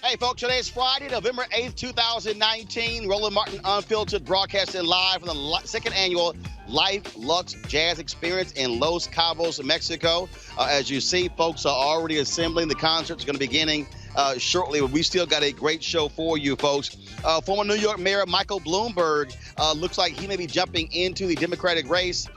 Hey, folks, today is Friday, November 8th, 2019. Roland Martin Unfiltered, broadcasting live from the second annual Luxe Jazz Experience in Los Cabos, Mexico. As you see, folks are already assembling. The concert's going to be beginning shortly, but we still got a great show for you, folks. Former New York Mayor Michael Bloomberg looks like he may be jumping into the Democratic race.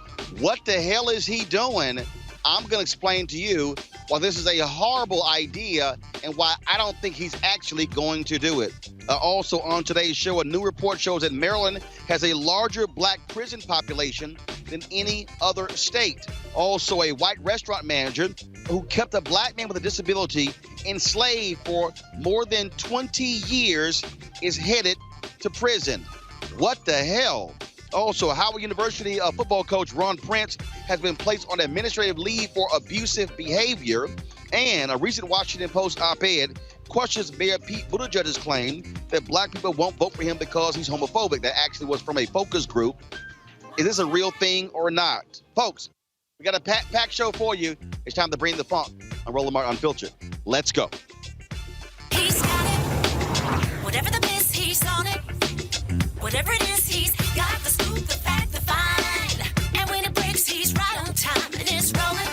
What the hell is he doing? I'm going to explain to you why this is a horrible idea and why I don't think he's actually going to do it. Also on today's show, a new report shows that Maryland has a larger black prison population than any other state. Also, a white restaurant manager who kept a black man with a disability enslaved for more than 20 years is headed to prison. What the hell? Also, Howard University football coach Ron Prince has been placed on administrative leave for abusive behavior. And a recent Washington Post op-ed questions Mayor Pete Buttigieg's claim that black people won't vote for him because he's homophobic. That actually was from a focus group. Is this a real thing or not? Folks, we got a packed show for you. It's time to bring the funk on Roland Martin Unfiltered. Let's go. He's got it. Whatever the miss, he's on it. Whatever it is, he's got the scoop, the fact, the find. And when it breaks, he's right on time and it's rolling.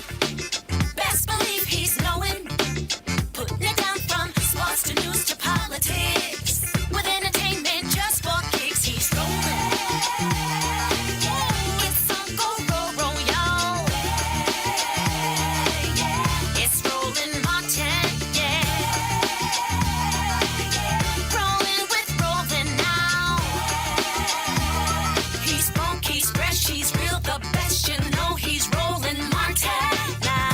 Best believe he's knowing. Putting it down from sports to news to politics. With entertainment just for kicks, he's rolling. It's on go, y'all. It's Roland Martin, Rolling with Roland now. He's funky, he's fresh, he's real, the best, you know he's Roland Martin now.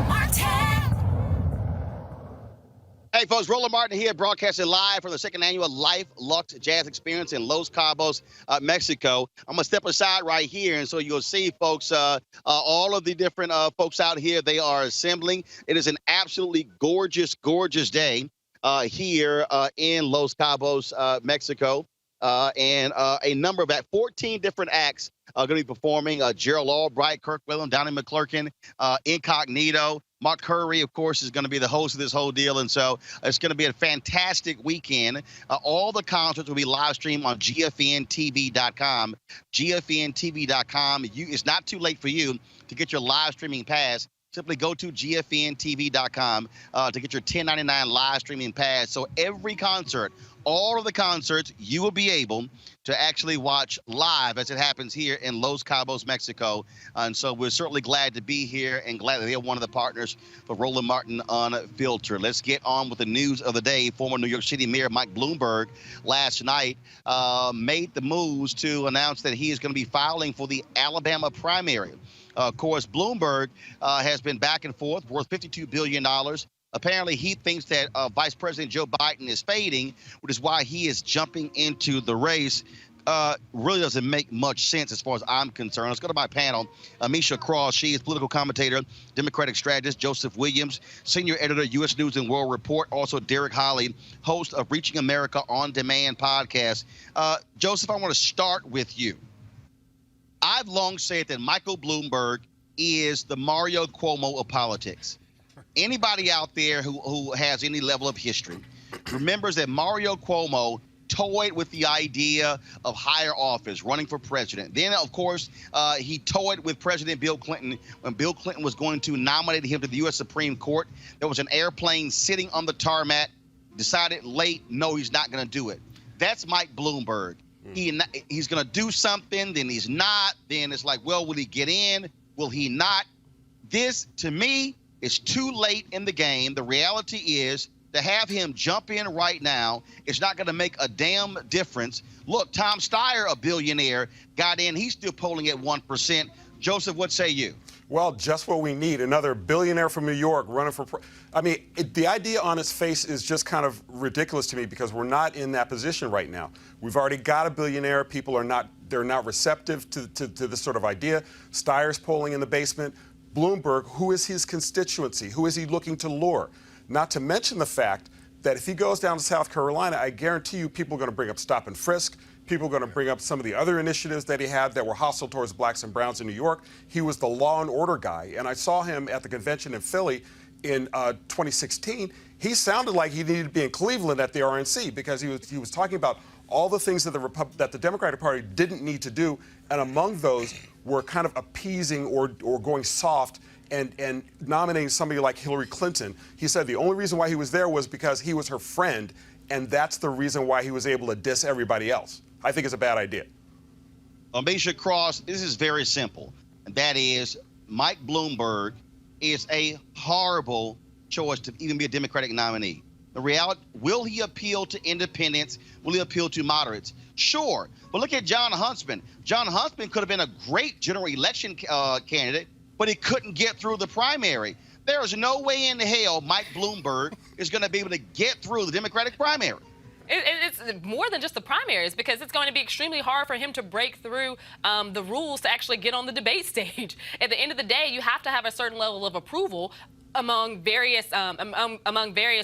Martin. Hey, folks, Roland Martin here, broadcasting live from the second annual Luxe Jazz Experience in Los Cabos, Mexico. I'm going to step aside right here, and so you'll see, folks, all of the different folks out here, they are assembling. It is an absolutely gorgeous, gorgeous day here in Los Cabos, Mexico. And a number of 14 different acts are going to be performing. Gerald Albright, Kirk Whalum, Donnie McClurkin, Incognito. Mark Curry, of course, is going to be the host of this whole deal. And so it's going to be a fantastic weekend. All the concerts will be live streamed on GFNTV.com. GFNTV.com. It's not too late for you to get your live streaming pass. Simply go to GFNTV.com to get your $10.99 live streaming pass. So every concert, all of the concerts, you will be able to actually watch live as it happens here in Los Cabos, Mexico. And so we're certainly glad to be here and glad that they're one of the partners for Roland Martin Unfiltered. Let's get on with the news of the day. Former New York City Mayor Mike Bloomberg last night made the moves to announce that he is going to be filing for the Alabama primary. Of course, Bloomberg has been back and forth, worth $52 billion. Apparently, he thinks that Vice President Joe Biden is fading, which is why he is jumping into the race. Really doesn't make much sense as far as I'm concerned. Let's go to my panel. Misha Cross, she is political commentator, Democratic strategist. Joseph Williams, senior editor, U.S. News and World Report. Also, Derek Holly, host of Reaching America On Demand podcast. Joseph, I want to start with you. I've long said that Michael Bloomberg is the Mario Cuomo of politics. Anybody out there who has any level of history remembers that Mario Cuomo toyed with the idea of higher office, running for president. Then, of course, he toyed with President Bill Clinton when Bill Clinton was going to nominate him to the U.S. Supreme Court. There was an airplane sitting on the tarmac, decided late, no, he's not going to do it. That's Mike Bloomberg. He's going to do something, then he's not. Then it's like, well, will he get in? Will he not? This, to me, is too late in the game. The reality is to have him jump in right now, it's not going to make a damn difference. Look, Tom Steyer, a billionaire, got in. He's still polling at 1%. Joseph, what say you? Well, just what we need. Another billionaire from New York running for the idea on its face is just kind of ridiculous to me because we're not in that position right now. We've already got a billionaire. People are not receptive to this sort of idea. Steyer's polling in the basement. Bloomberg, who is his constituency? Who is he looking to lure? Not to mention the fact that if he goes down to South Carolina, I guarantee you people are going to bring up stop and frisk. People are going to bring up some of the other initiatives that he had that were hostile towards blacks and browns in New York. He was the law and order guy. And I saw him at the convention in Philly in 2016. He sounded like he needed to be in Cleveland at the RNC because he was talking about all the things that the Democratic Party didn't need to do. And among those were kind of appeasing or going soft and nominating somebody like Hillary Clinton. He said the only reason why he was there was because he was her friend, and that's the reason why he was able to diss everybody else. I think it's a bad idea. Misha Cross, this is very simple, and that is Mike Bloomberg is a horrible choice to even be a Democratic nominee. The reality, will he appeal to independents? Will he appeal to moderates? Sure, but look at John Huntsman. John Huntsman could have been a great general election candidate, but he couldn't get through the primary. There is no way in hell Mike Bloomberg is going to be able to get through the Democratic primary. It's more than just the primaries, because it's going to be extremely hard for him to break through the rules to actually get on the debate stage. At the end of the day, you have to have a certain level of approval among various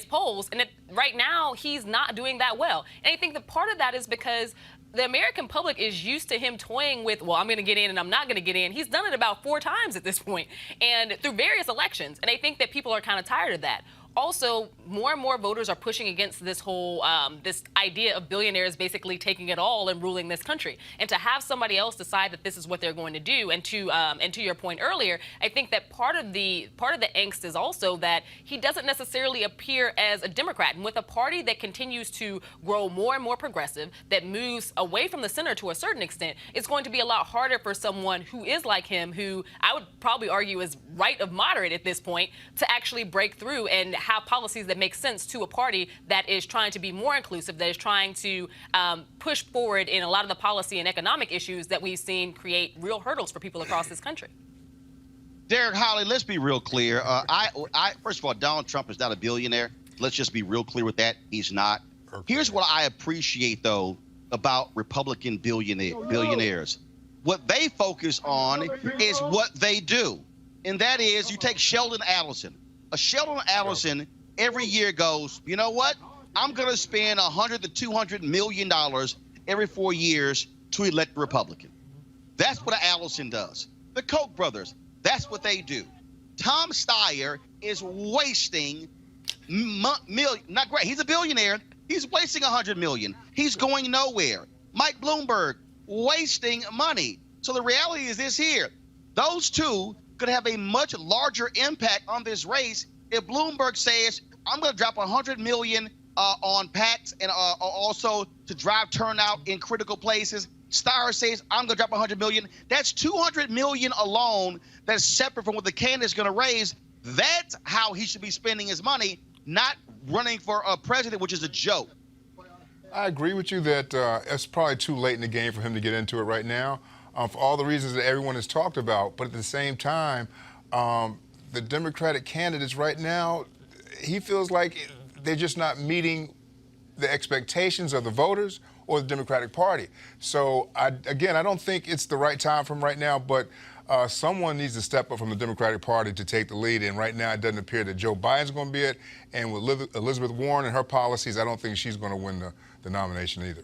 polls, and right now he's not doing that well. And I think that part of that is because the American public is used to him toying with, well, I'm going to get in and I'm not going to get in. He's done it about 4 times at this point, and through various elections. And I think that people are kind of tired of that. Also, more and more voters are pushing against this whole this idea of billionaires basically taking it all and ruling this country. And to have somebody else decide that this is what they're going to do, and to your point earlier, I think that part of the angst is also that he doesn't necessarily appear as a Democrat. And with a party that continues to grow more and more progressive, that moves away from the center to a certain extent, it's going to be a lot harder for someone who is like him, who I would probably argue is right of moderate at this point, to actually break through and have policies that make sense to a party that is trying to be more inclusive, that is trying to push forward in a lot of the policy and economic issues that we've seen create real hurdles for people across this country. Derek Holly, let's be real clear. First of all, Donald Trump is not a billionaire. Let's just be real clear with that. He's not. Okay. Here's what I appreciate, though, about Republican billionaires. What they focus on is what they do. And that is, you take Sheldon Adelson. Sheldon Adelson every year goes, you know what? I'm going to spend $100 to $200 million every 4 years to elect a Republican. That's what Adelson does. The Koch brothers, that's what they do. Tom Steyer is wasting not great. He's a billionaire. He's wasting $100 million. He's going nowhere. Mike Bloomberg, wasting money. So the reality is this here. Those two could have a much larger impact on this race if Bloomberg says, I'm going to drop $100 million on PACs and also to drive turnout in critical places. Steyer says, I'm going to drop $100 million. That's $200 million alone that's separate from what the candidate's going to raise. That's how he should be spending his money, not running for a president, which is a joke. I agree with you that it's probably too late in the game for him to get into it right now. For all the reasons that everyone has talked about. But at the same time, the Democratic candidates right now, he feels like they're just not meeting the expectations of the voters or the Democratic Party. So, again, I don't think it's the right time for him right now, but someone needs to step up from the Democratic Party to take the lead. And right now it doesn't appear that Joe Biden's going to be it. And with Elizabeth Warren and her policies, I don't think she's going to win the nomination either.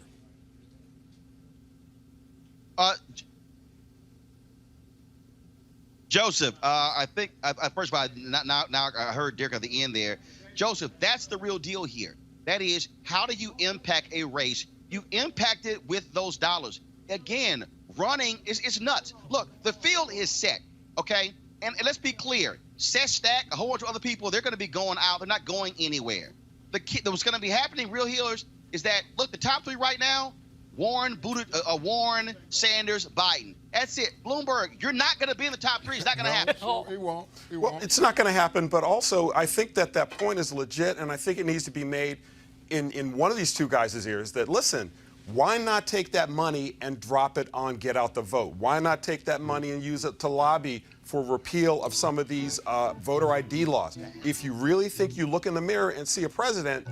Joseph, I think, first of all, now I heard Derek at the end there. Joseph, that's the real deal here. That is, how do you impact a race? You impact it with those dollars. Again, running is nuts. Look, the field is set, okay? And let's be clear. Stack, a whole bunch of other people, they're going to be going out. They're not going anywhere. What's going to be happening, real healers, is that, look, the top 3 right now, Warren, Sanders, Biden. That's it. Bloomberg, you're not going to be in the top 3. It's not going to happen. He won't. Well, it's not going to happen, but also I think that point is legit, and I think it needs to be made in one of these two guys' ears that, listen, why not take that money and drop it on Get Out the Vote? Why not take that money and use it to lobby for repeal of some of these voter ID laws? If you really think you look in the mirror and see a president,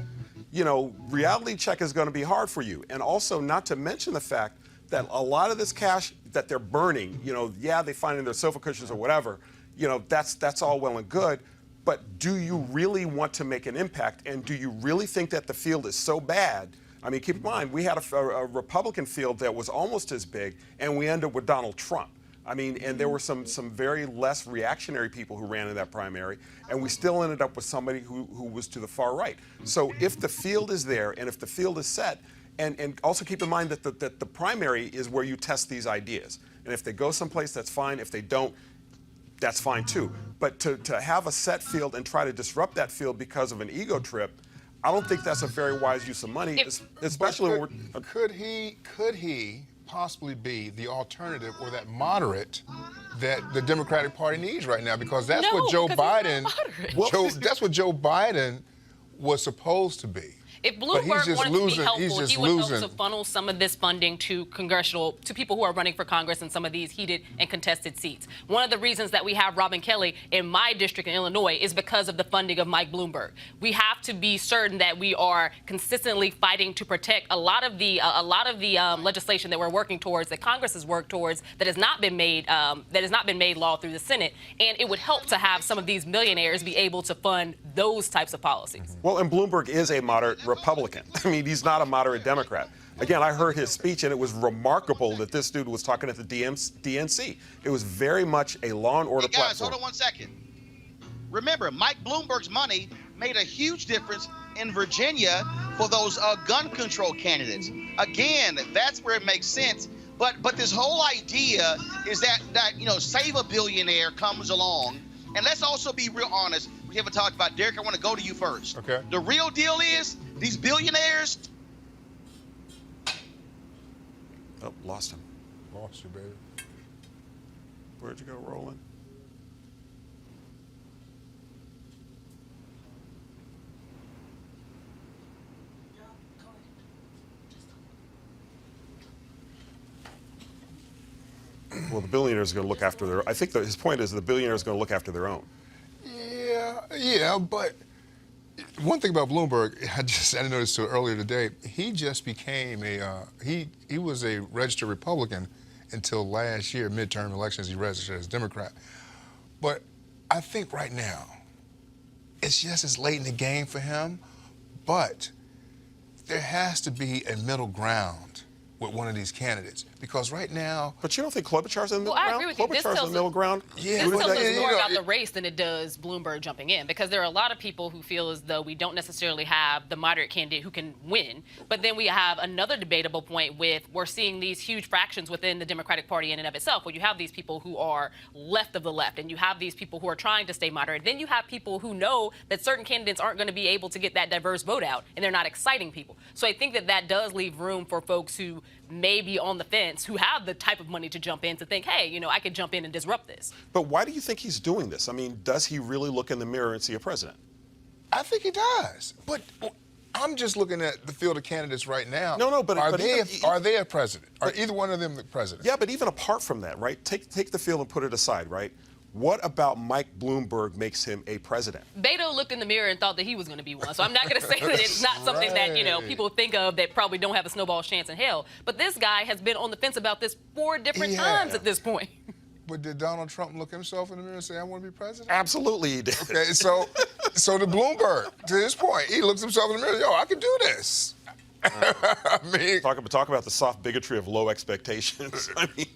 you know, reality check is going to be hard for you. And also, not to mention the fact that a lot of this cash that they're burning, you know, yeah, they find in their sofa cushions or whatever, you know, that's all well and good. But do you really want to make an impact? And do you really think that the field is so bad I mean, keep in mind, we had a Republican field that was almost as big, and we ended up with Donald Trump. I mean, and there were some very less reactionary people who ran in that primary, and we still ended up with somebody who was to the far right. So if the field is there, and if the field is set, and also keep in mind that the primary is where you test these ideas. And if they go someplace, that's fine. If they don't, that's fine too. But to have a set field and try to disrupt that field because of an ego trip, I don't think that's a very wise use of money, especially when we're... Could he possibly be the alternative or that moderate that the Democratic Party needs right now? Because that's what Joe Biden... that's what Joe Biden was supposed to be. If Bloomberg wanted to be helpful, he would help to funnel some of this funding to people who are running for Congress in some of these heated and contested seats. One of the reasons that we have Robin Kelly in my district in Illinois is because of the funding of Mike Bloomberg. We have to be certain that we are consistently fighting to protect a lot of the legislation that we're working towards, that Congress has worked towards, that has not been made law through the Senate. And it would help to have some of these millionaires be able to fund those types of policies. Well, and Bloomberg is a moderate Republican. I mean, he's not a moderate Democrat. Again, I heard his speech, and it was remarkable that this dude was talking at the DNC. It was very much a law and order platform. Guys, hold on 1 second. Remember, Mike Bloomberg's money made a huge difference in Virginia for those gun control candidates. Again, that's where it makes sense. But this whole idea is that save a billionaire comes along. And let's also be real honest. We haven't talked about Derek. I want to go to you first. Okay. The real deal is these billionaires. Oh, lost him. Lost you, baby. Where'd you go, Roland? Well, the billionaires are going to look after their... I think his point is the billionaires are going to look after their own. Yeah, but one thing about Bloomberg, I noticed earlier today, he just became he was a registered Republican until last year, midterm elections, he registered as a Democrat. But I think right now, it's just as late in the game for him, but there has to be a middle ground with one of these candidates, because right now... But you don't think Klobuchar's in the middle ground? I agree with you. Klobuchar's in the middle ground? Yeah, this tells us more about the race than it does Bloomberg jumping in, because there are a lot of people who feel as though we don't necessarily have the moderate candidate who can win. But then we have another debatable point with we're seeing these huge fractions within the Democratic Party in and of itself, where you have these people who are left of the left, and you have these people who are trying to stay moderate. Then you have people who know that certain candidates aren't going to be able to get that diverse vote out, and they're not exciting people. So I think that does leave room for folks who may be on the fence, who have the type of money to jump in, to think, hey, I could jump in and disrupt this. But why do you think he's doing this? I mean, does he really look in the mirror and see a president? I think he does. But I'm just looking at the field of candidates right now. No, but are they a president? Are either one of them the president? Yeah, but even apart from that, right? Take the field and put it aside, right? What about Mike Bloomberg makes him a president? Beto looked in the mirror and thought that he was going to be one. So I'm not going to say that it's not something that, people think of that probably don't have a snowball's chance in hell. But this guy has been on the fence about this 4 different times at this point. But did Donald Trump look himself in the mirror and say, I want to be president? Absolutely he did. Okay, so to Bloomberg, to his point, he looks himself in the mirror, I can do this. I mean... Talk about the soft bigotry of low expectations. I mean...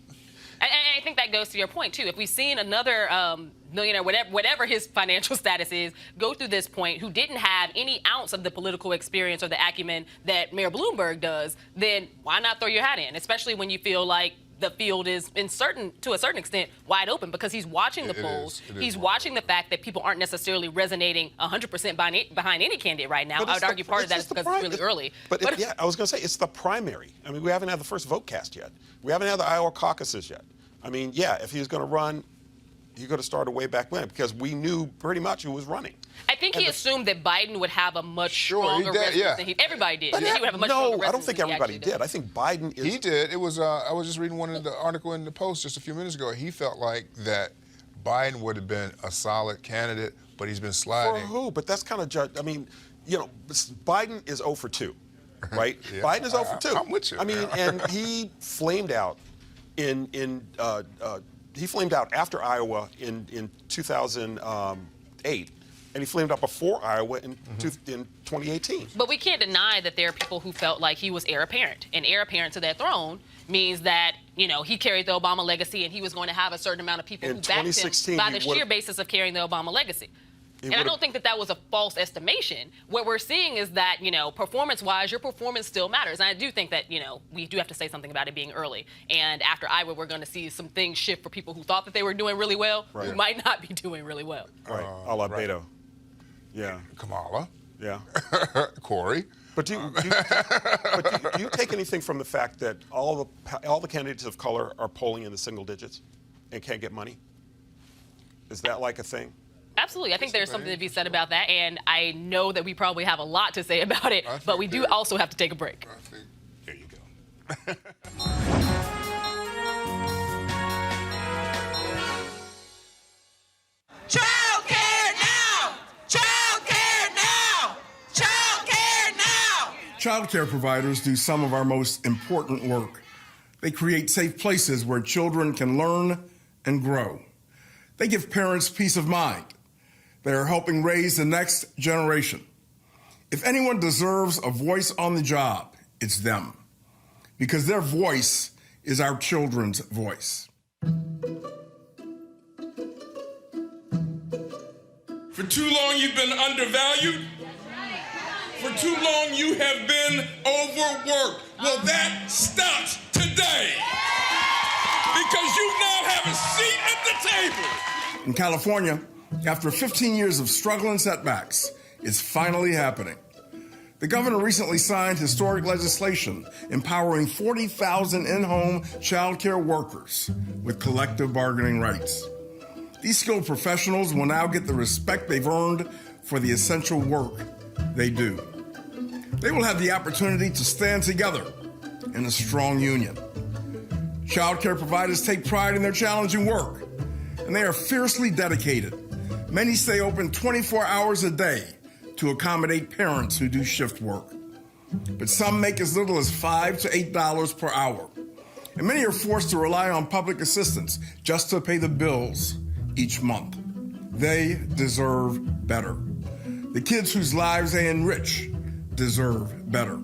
And I think that goes to your point, too. If we've seen another millionaire, whatever his financial status is, go through this point who didn't have any ounce of the political experience or the acumen that Mayor Bloomberg does, then why not throw your hat in, especially when you feel like the field is to a certain extent wide open, because he's watching the polls. He's watching the fact that people aren't necessarily resonating 100% behind any candidate right now. I would argue part of that is because it's really early. Yeah, I was going to say, it's the primary. I mean, we haven't had the first vote cast yet. We haven't had the Iowa caucuses yet. I mean, yeah, if he was going to run, he could have started way back when, because we knew pretty much who was running. I think he assumed that Biden would have a much stronger resonance than everybody did. He would have a much stronger resonance. No, I don't think everybody did. I think Biden is... He did. It was. I was just reading one of the article in the Post just a few minutes ago. He felt like that Biden would have been a solid candidate, but he's been sliding. For who? But that's kind of... I mean, Biden is 0 for 2, right? Yeah. Biden is 0 for 2. I'm with you. I mean, and he flamed out he flamed out after Iowa in 2008, and he flamed out before Iowa in 2018. But we can't deny that there are people who felt like he was heir apparent. And heir apparent to that throne means that, he carried the Obama legacy and he was going to have a certain amount of people who backed him by the sheer basis of carrying the Obama legacy. And I don't think that that was a false estimation. What we're seeing is that, performance-wise, your performance still matters. And I do think that, we do have to say something about it being early. And after Iowa, we're going to see some things shift for people who thought that they were doing really well, who might not be doing really well. Right, a la Beto. Yeah. Kamala. Yeah. Corey. But do you take anything from the fact that all the candidates of color are polling in the single digits and can't get money? Is that like a thing? Absolutely. I think there's something to be said about that, and I know that we probably have a lot to say about it, but we do also have to take a break. There you go. Child care now! Child care now! Child care now! Child care providers do some of our most important work. They create safe places where children can learn and grow. They give parents peace of mind. They are helping raise the next generation. If anyone deserves a voice on the job, it's them, because their voice is our children's voice. For too long, you've been undervalued. For too long, you have been overworked. Well, that stops today, because you now have a seat at the table. In California, after 15 years of struggle and setbacks, it's finally happening. The governor recently signed historic legislation empowering 40,000 in-home child care workers with collective bargaining rights. These skilled professionals will now get the respect they've earned for the essential work they do. They will have the opportunity to stand together in a strong union. Child care providers take pride in their challenging work, and they are fiercely dedicated. Many stay open 24 hours a day to accommodate parents who do shift work. But some make as little as $5 to $8 per hour. And many are forced to rely on public assistance just to pay the bills each month. They deserve better. The kids whose lives they enrich deserve better.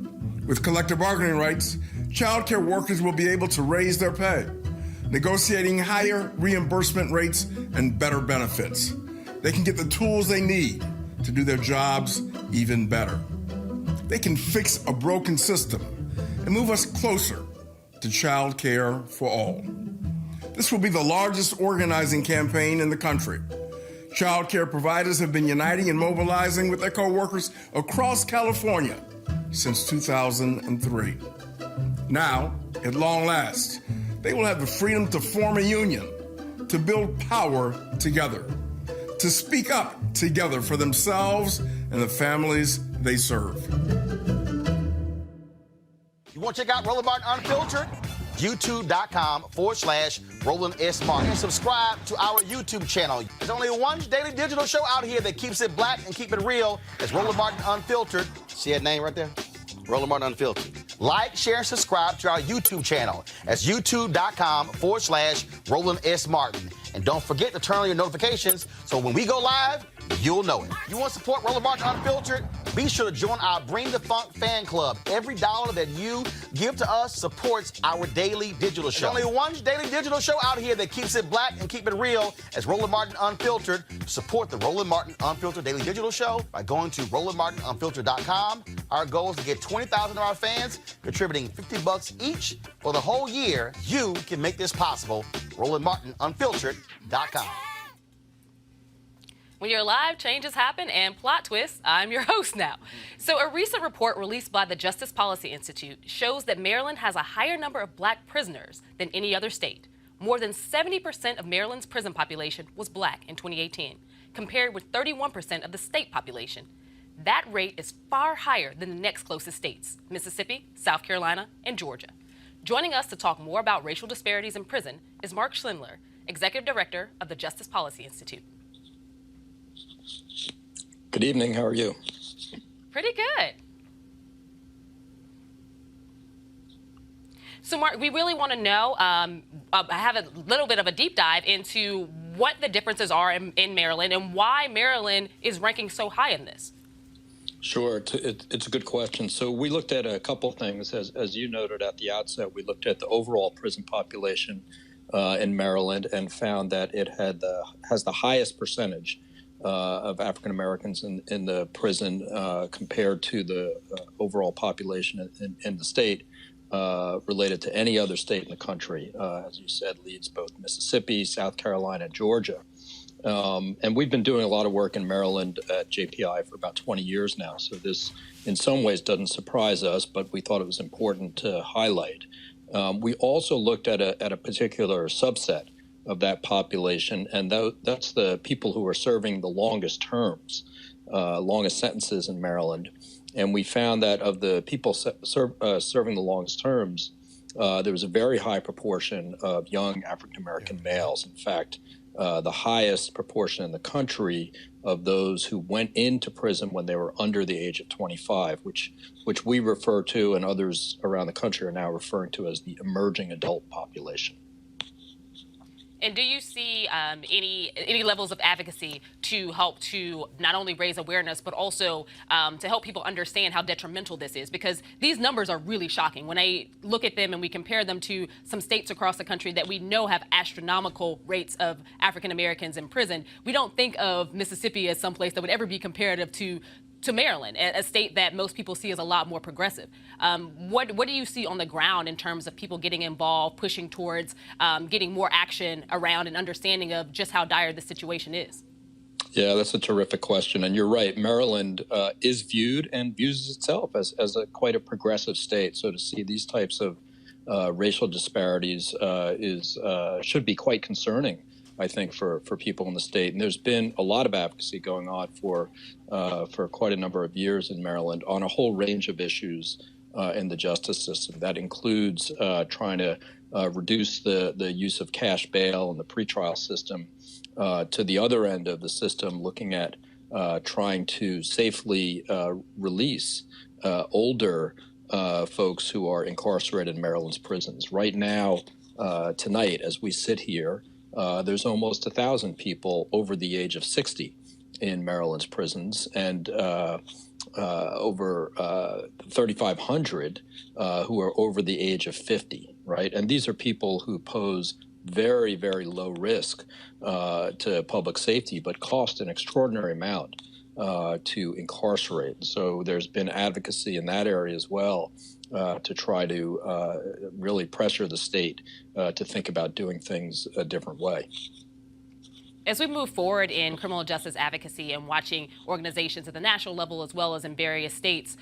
With collective bargaining rights, child care workers will be able to raise their pay, negotiating higher reimbursement rates and better benefits. They can get the tools they need to do their jobs even better. They can fix a broken system and move us closer to child care for all. This will be the largest organizing campaign in the country. Child care providers have been uniting and mobilizing with their co-workers across California since 2003. Now, at long last, they will have the freedom to form a union, to build power together, to speak up together for themselves and the families they serve. You want to check out Roland Martin Unfiltered? YouTube.com/Roland S. Martin. And subscribe to our YouTube channel. There's only one daily digital show out here that keeps it black and keep it real. It's Roland Martin Unfiltered. See that name right there? Roland Martin Unfiltered. Like, share, and subscribe to our YouTube channel. That's youtube.com/Roland S. Martin. And don't forget to turn on your notifications so when we go live, you'll know it. You want to support Roland Martin Unfiltered? Be sure to join our Bring the Funk fan club. Every dollar that you give to us supports our daily digital show. There's only one daily digital show out here that keeps it black and keep it real. It's Roland Martin Unfiltered. Support the Roland Martin Unfiltered daily digital show by going to RolandMartinUnfiltered.com. Our goal is to get 20,000 of our fans contributing $50 each for the whole year. You can make this possible. RolandMartinUnfiltered.com. When you're live, changes happen and plot twists. I'm your host now. So a recent report released by the Justice Policy Institute shows that Maryland has a higher number of black prisoners than any other state. More than 70% of Maryland's prison population was black in 2018, compared with 31% of the state population. That rate is far higher than the next closest states, Mississippi, South Carolina, and Georgia. Joining us to talk more about racial disparities in prison is Mark Schindler, Executive Director of the Justice Policy Institute. Good evening. How are you? Pretty good. So, Mark, we really want to know, I have a little bit of a deep dive into what the differences are in Maryland and why Maryland is ranking so high in this. Sure, it's a good question. So we looked at a couple things. As you noted at the outset, we looked at the overall prison population in Maryland and found that it has the highest percentage of African Americans in the prison compared to the overall population in the state related to any other state in the country. As you said, leads both Mississippi, South Carolina, Georgia. And we've been doing a lot of work in Maryland at JPI for about 20 years now. So this, in some ways, doesn't surprise us, but we thought it was important to highlight. We also looked at a particular subset of that population, and that's the people who are serving the longest terms, longest sentences in Maryland. And we found that of the people serving the longest terms, there was a very high proportion of young African-American males. In fact, the highest proportion in the country of those who went into prison when they were under the age of 25, which we refer to and others around the country are now referring to as the emerging adult population. And do you see any levels of advocacy to help to not only raise awareness, but also to help people understand how detrimental this is? Because these numbers are really shocking. When I look at them and we compare them to some states across the country that we know have astronomical rates of African Americans in prison, we don't think of Mississippi as someplace that would ever be comparative to Maryland, a state that most people see as a lot more progressive. What do you see on the ground in terms of people getting involved, pushing towards getting more action around and understanding of just how dire the situation is? Yeah, that's a terrific question. And you're right. Maryland is viewed and views itself as quite a progressive state. So to see these types of racial disparities should be quite concerning, I think, for people in the state. And there's been a lot of advocacy going on for quite a number of years in Maryland on a whole range of issues in the justice system. That includes trying to reduce the use of cash bail in the pretrial system to the other end of the system, looking at trying to safely release older folks who are incarcerated in Maryland's prisons. Right now, tonight, as we sit here, there's almost 1,000 people over the age of 60 in Maryland's prisons, and over 3,500 who are over the age of 50, right? And these are people who pose very, very low risk to public safety, but cost an extraordinary amount to incarcerate. So there's been advocacy in that area as well to try to really pressure the state to think about doing things a different way. As we move forward in criminal justice advocacy and watching organizations at the national level as well as in various states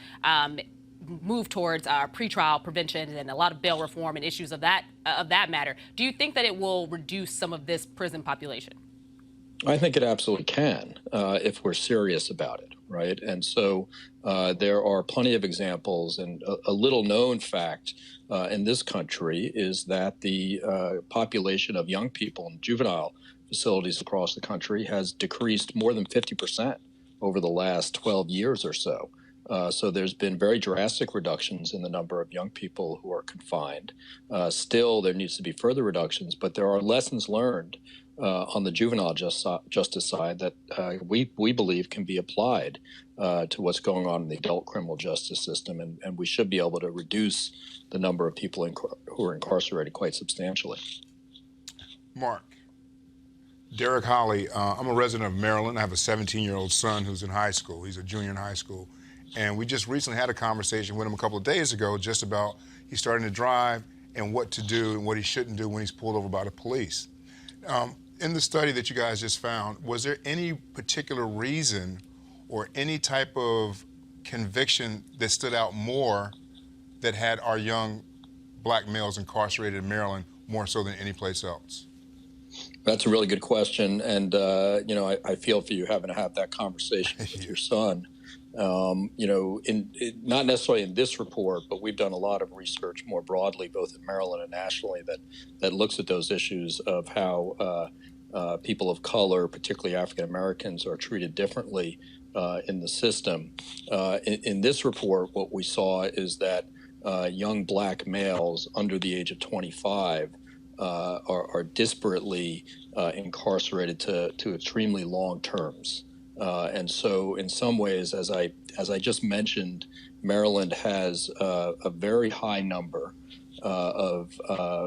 move towards pretrial prevention and a lot of bail reform and issues of that matter, do you think that it will reduce some of this prison population? I think it absolutely can if we're serious about it, right? And so there are plenty of examples, and a little known fact in this country is that the population of young people in juvenile facilities across the country has decreased more than 50% over the last 12 years or so. So there's been very drastic reductions in the number of young people who are confined. Still, there needs to be further reductions, but there are lessons learned on the juvenile justice side that we believe can be applied to what's going on in the adult criminal justice system, and we should be able to reduce the number of people who are incarcerated quite substantially. Mark, Derek Holly, I'm a resident of Maryland. I have a 17-year-old son who's in high school. He's a junior in high school. And we just recently had a conversation with him a couple of days ago just about he's starting to drive and what to do and what he shouldn't do when he's pulled over by the police. In the study that you guys just found, was there any particular reason or any type of conviction that stood out more that had our young black males incarcerated in Maryland more so than any place else? That's a really good question, and I feel for you having to have that conversation with your son. Not necessarily in this report, but we've done a lot of research more broadly, both in Maryland and nationally, that looks at those issues of how people of color, particularly African Americans, are treated differently in the system. In this report, what we saw is that young black males under the age of 25 are disparately incarcerated to extremely long terms. And so in some ways, as I just mentioned, Maryland has a very high number of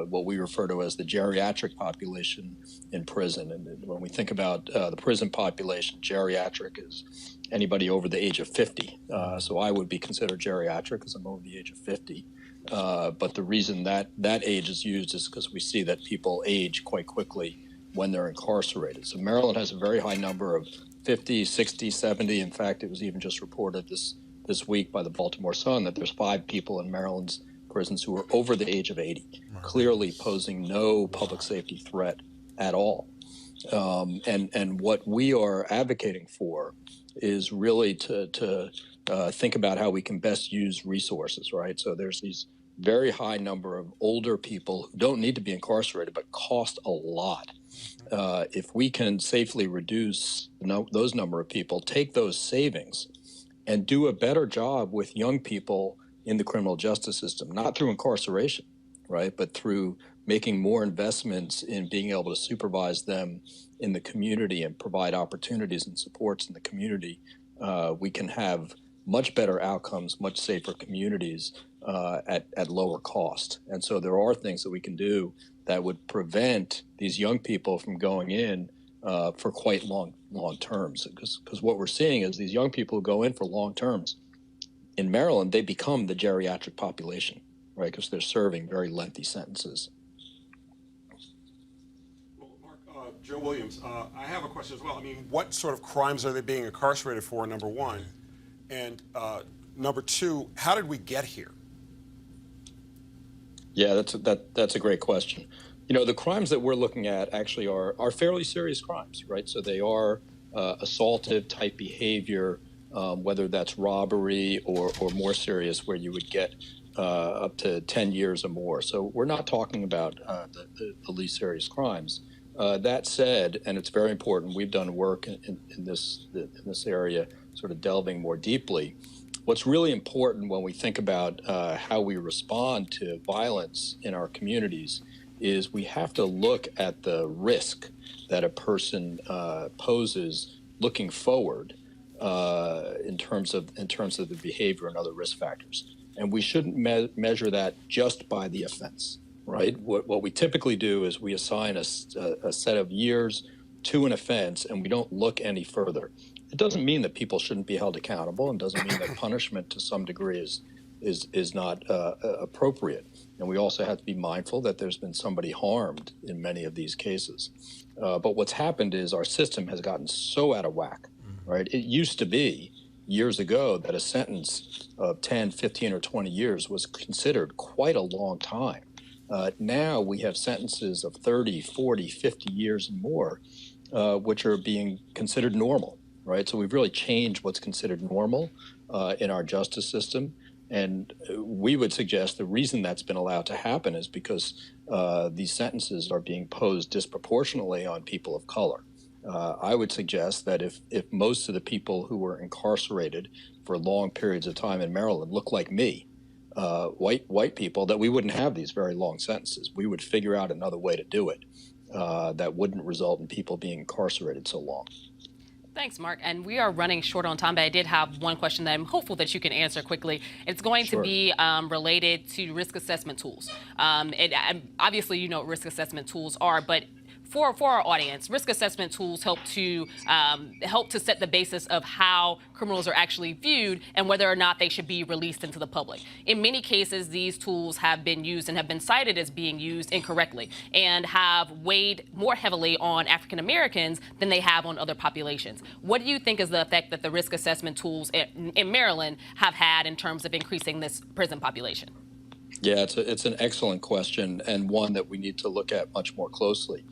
what we refer to as the geriatric population in prison. And when we think about the prison population, geriatric is anybody over the age of 50. So I would be considered geriatric because I'm over the age of 50. But the reason that age is used is because we see that people age quite quickly when they're incarcerated. So Maryland has a very high number of 50, 60, 70. In fact, it was even just reported this week by the Baltimore Sun that there's 5 people in Maryland's prisons who are over the age of 80, clearly posing no public safety threat at all. And what we are advocating for is really to think about how we can best use resources, right? So there's these very high number of older people who don't need to be incarcerated but cost a lot. If we can safely reduce those number of people, take those savings and do a better job with young people in the criminal justice system, not through incarceration, right, but through making more investments in being able to supervise them in the community and provide opportunities and supports in the community, we can have much better outcomes, much safer communities at lower cost. And so there are things that we can do that would prevent these young people from going in for quite long terms. Because what we're seeing is these young people who go in for long terms, in Maryland, they become the geriatric population, right, because they're serving very lengthy sentences. Well, Mark, Joe Williams, I have a question as well. I mean, what sort of crimes are they being incarcerated for, number one? And number two, how did we get here? Yeah, that's a great question. You know, the crimes that we're looking at actually are fairly serious crimes, right? So they are assaultive type behavior, whether that's robbery or more serious, where you would get up to 10 years or more. So we're not talking about the least serious crimes. That said, and it's very important, we've done work in this area, sort of delving more deeply. What's really important when we think about how we respond to violence in our communities is we have to look at the risk that a person poses looking forward in terms of the behavior and other risk factors. And we shouldn't measure that just by the offense, right? What we typically do is we assign a set of years to an offense and we don't look any further. It doesn't mean that people shouldn't be held accountable, and doesn't mean that punishment to some degree is not appropriate. And we also have to be mindful that there's been somebody harmed in many of these cases. But what's happened is our system has gotten so out of whack, right? It used to be years ago that a sentence of 10, 15, or 20 years was considered quite a long time. Now we have sentences of 30, 40, 50 years and more, which are being considered normal. Right, so we've really changed what's considered normal in our justice system, and we would suggest the reason that's been allowed to happen is because these sentences are being posed disproportionately on people of color. I would suggest that if most of the people who were incarcerated for long periods of time in Maryland look like me, white people, that we wouldn't have these very long sentences. We would figure out another way to do it that wouldn't result in people being incarcerated so long. Thanks, Mark. And we are running short on time, but I did have one question that I'm hopeful that you can answer quickly. It's going to be related to risk assessment tools. Obviously, you know what risk assessment tools are, but for our audience, risk assessment tools help to set the basis of how criminals are actually viewed and whether or not they should be released into the public. In many cases, these tools have been used and have been cited as being used incorrectly and have weighed more heavily on African Americans than they have on other populations. What do you think is the effect that the risk assessment tools in Maryland have had in terms of increasing this prison population? Yeah, it's an excellent question, and one that we need to look at much more closely.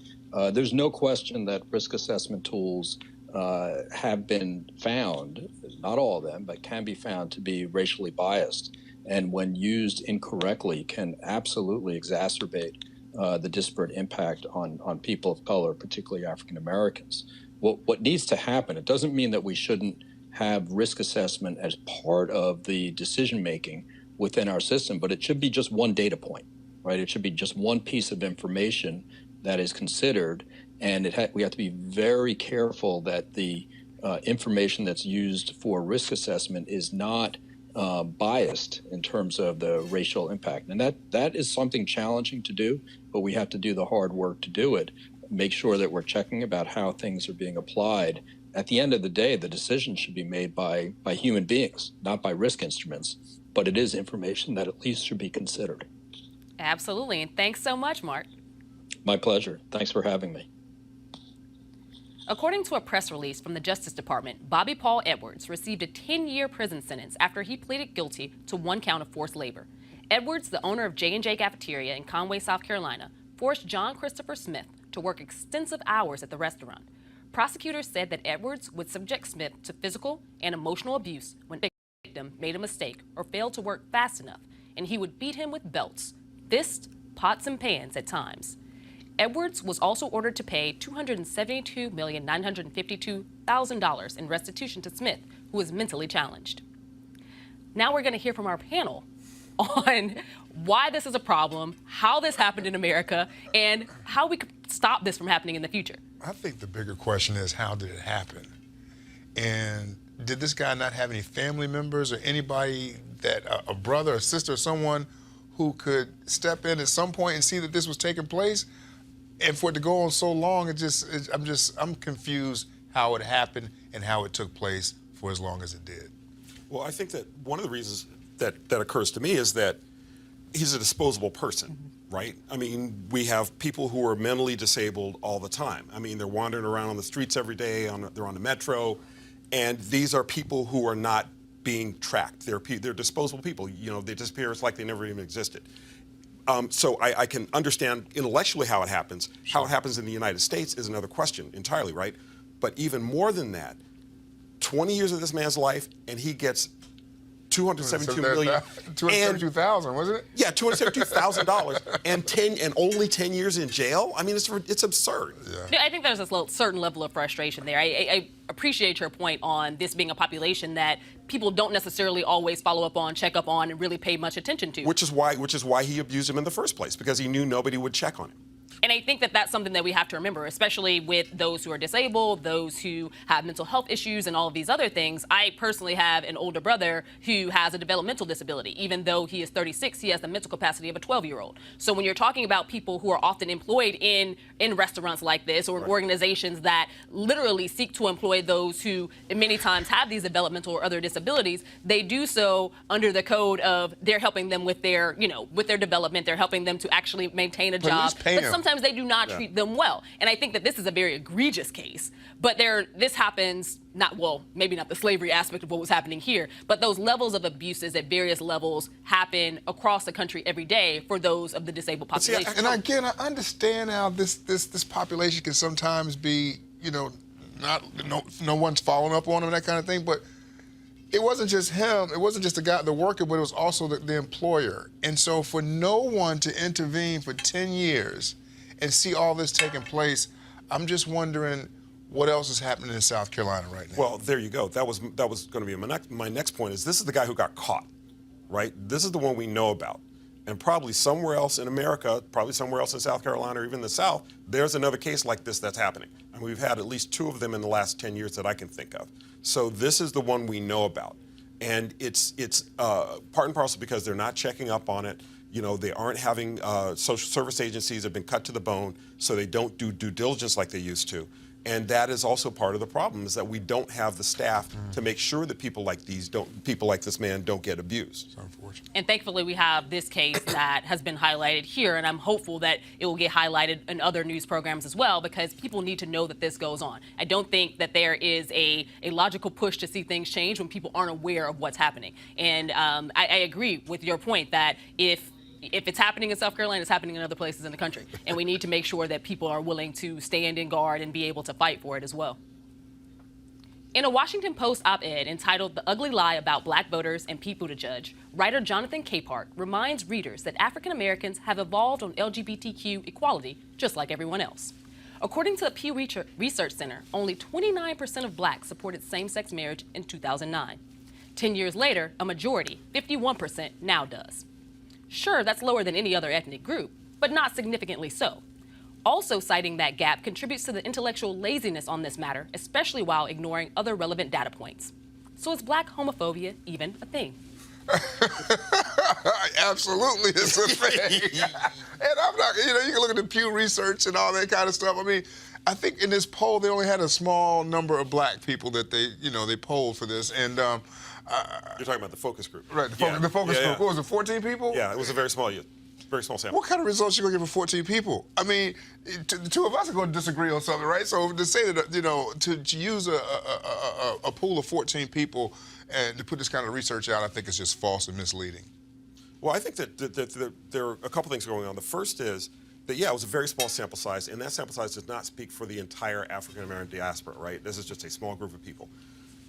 There's no question that risk assessment tools have been found, not all of them, but can be found to be racially biased, and when used incorrectly can absolutely exacerbate the disparate impact on people of color, particularly African Americans. What needs to happen, it doesn't mean that we shouldn't have risk assessment as part of the decision making within our system, but it should be just one data point, right? It should be just one piece of information that is considered, and we have to be very careful that the information that's used for risk assessment is not biased in terms of the racial impact. And that is something challenging to do, but we have to do the hard work to do it. Make sure that we're checking about how things are being applied. At the end of the day, the decision should be made by human beings, not by risk instruments, but it is information that at least should be considered. Absolutely, and thanks so much, Mark. My pleasure. Thanks for having me. According to a press release from the Justice Department, Bobby Paul Edwards received a 10-year prison sentence after he pleaded guilty to 1 count of forced labor. Edwards, the owner of J&J Cafeteria in Conway, South Carolina, forced John Christopher Smith to work extensive hours at the restaurant. Prosecutors said that Edwards would subject Smith to physical and emotional abuse when the victim made a mistake or failed to work fast enough, and he would beat him with belts, fists, pots, and pans at times. Edwards was also ordered to pay $272,952,000 in restitution to Smith, who is mentally challenged. Now we're going to hear from our panel on why this is a problem, how this happened in America, and how we could stop this from happening in the future. I think the bigger question is, how did it happen? And did this guy not have any family members or anybody that, a brother or sister or someone who could step in at some point and see that this was taking place? And for it to go on so long, I'm confused how it happened and how it took place for as long as it did. Well, I think that one of the reasons that occurs to me is that he's a disposable person, right? I mean, we have people who are mentally disabled all the time. I mean, they're wandering around on the streets every day, they're on the metro, and these are people who are not being tracked. They're disposable people. You know, they disappear. It's like they never even existed. So I can understand intellectually how it happens. Sure. How it happens in the United States is another question entirely, right? But even more than that, 20 years of this man's life, and he gets $272 million. $272,000, wasn't it? Yeah, $272,000 and only 10 years in jail. I mean, it's absurd. Yeah. I think there's a certain level of frustration there. I appreciate your point on this being a population that people don't necessarily always follow up on, check up on, and really pay much attention to. Which is why he abused him in the first place, because he knew nobody would check on him. And I think that that's something that we have to remember, especially with those who are disabled, those who have mental health issues, and all of these other things. I personally have an older brother who has a developmental disability. Even though he is 36, he has the mental capacity of a 12-year-old. So when you're talking about people who are often employed in restaurants like this, or in organizations that literally seek to employ those who many times have these developmental or other disabilities, they do so under the code of they're helping them with their, with their development. They're helping them to actually maintain a job. But sometimes they do not treat them well. And I think that this is a very egregious case. But this happens, maybe not the slavery aspect of what was happening here, but those levels of abuses at various levels happen across the country every day for those of the disabled population. And again, I understand how this population can sometimes be, no one's following up on them, that kind of thing, but it wasn't just him, it wasn't just the worker, but it was also the employer. And so for no one to intervene for 10 years and see all this taking place, I'm just wondering what else is happening in South Carolina right now. Well, there you go. That was going to be my next point. Is this is the guy who got caught, right? This is the one we know about, and probably somewhere else in America, probably somewhere else in South Carolina or even the South, there's another case like this that's happening. And we've had at least 2 of them in the last 10 years that I can think of. So this is the one we know about, and it's part and parcel because they're not checking up on it. They aren't having social service agencies have been cut to the bone, so they don't do due diligence like they used to. And that is also part of the problem, is that we don't have the staff to make sure that people like this man don't get abused. It's unfortunate. And thankfully we have this case that has been highlighted here, and I'm hopeful that it will get highlighted in other news programs as well, because people need to know that this goes on. I don't think that there is a logical push to see things change when people aren't aware of what's happening. And I agree with your point that if it's happening in South Carolina, it's happening in other places in the country. And we need to make sure that people are willing to stand in guard and be able to fight for it as well. In a Washington Post op-ed entitled "The Ugly Lie About Black Voters and Pete Buttigieg," writer Jonathan Capehart reminds readers that African Americans have evolved on LGBTQ equality just like everyone else. According to the Pew Research Center, only 29% of blacks supported same-sex marriage in 2009. 10 years later, a majority, 51%, now does. Sure, that's lower than any other ethnic group, but not significantly so. Also citing that gap contributes to the intellectual laziness on this matter, especially while ignoring other relevant data points. So is black homophobia even a thing? Absolutely, it's a thing. And I'm not, you can look at the Pew Research and all that kind of stuff. I mean, I think in this poll, they only had a small number of black people that they polled for this. And you're talking about the focus group. Right, the focus group. What was it, 14 people? Yeah, it was a very small sample. What kind of results you gonna get for 14 people? I mean, the two of us are gonna disagree on something, right? So to say that, to use a pool of 14 people and to put this kind of research out, I think it's just false and misleading. Well, I think that there are a couple things going on. The first is that, it was a very small sample size, and that sample size does not speak for the entire African-American diaspora, right? This is just a small group of people.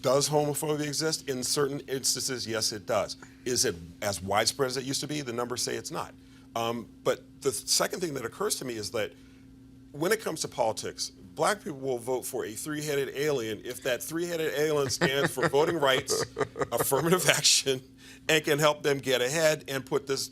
Does homophobia exist? In certain instances, yes, it does. Is it as widespread as it used to be? The numbers say it's not. But the second thing that occurs to me is that when it comes to politics, black people will vote for a three-headed alien if that three-headed alien stands for voting rights, affirmative action, and can help them get ahead and put this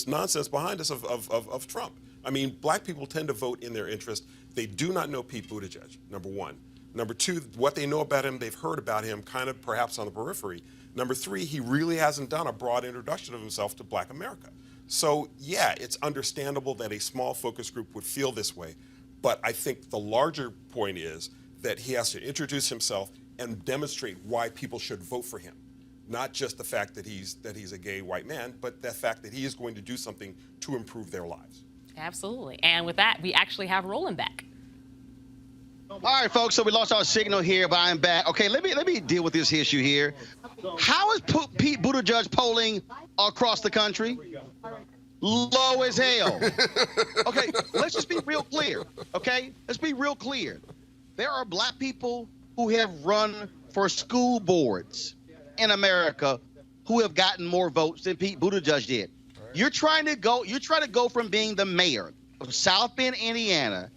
nonsense behind us of Trump. I mean, black people tend to vote in their interest. They do not know Pete Buttigieg, number one. Number two, what they know about him, they've heard about him kind of perhaps on the periphery. Number three, he really hasn't done a broad introduction of himself to black America. So, it's understandable that a small focus group would feel this way. But I think the larger point is that he has to introduce himself and demonstrate why people should vote for him. Not just the fact that he's a gay white man, but the fact that he is going to do something to improve their lives. Absolutely. And with that, we actually have Roland back. All right, folks, so we lost our signal here, but I'm back. Okay, let me deal with this issue here. How is Pete Buttigieg polling across the country? Low as hell. Okay, let's just be real clear, okay? Let's be real clear. There are black people who have run for school boards in America who have gotten more votes than Pete Buttigieg did. You're trying to go from being the mayor of South Bend, Indiana,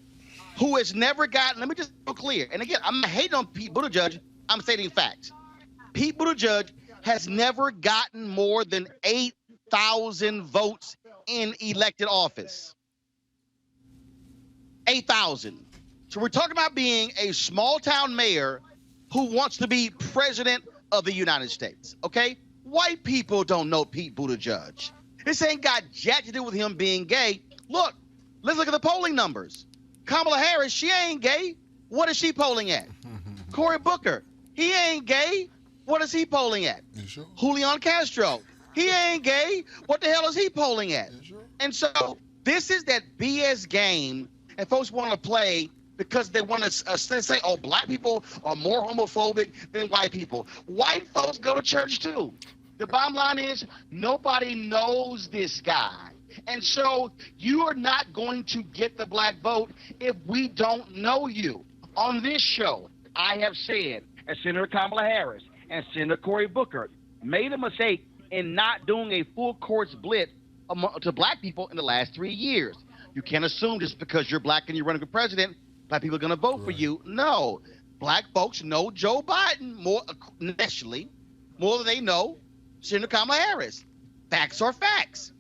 who has never gotten, let me just be clear, and again, I'm not hating on Pete Buttigieg, I'm stating facts. Pete Buttigieg has never gotten more than 8,000 votes in elected office. 8,000. So we're talking about being a small town mayor who wants to be president of the United States, okay? White people don't know Pete Buttigieg. This ain't got jack to do with him being gay. Look, let's look at the polling numbers. Kamala Harris, she ain't gay. What is she polling at? Cory Booker, he ain't gay. What is he polling at? Sure? Julian Castro, he ain't gay. What the hell is he polling at? Sure? And so this is that BS game, and folks want to play because they want to say, oh, black people are more homophobic than white people. White folks go to church too. The bottom line is nobody knows this guy. And so you are not going to get the black vote if we don't know you. On this show, I have said, as Senator Kamala Harris and Senator Cory Booker made a mistake in not doing a full court split to black people in the last 3 years. You can't assume just because you're black and you're running for president, black people are going to vote for you. No. Black folks know Joe Biden more nationally, more than they know Senator Kamala Harris. Facts are facts.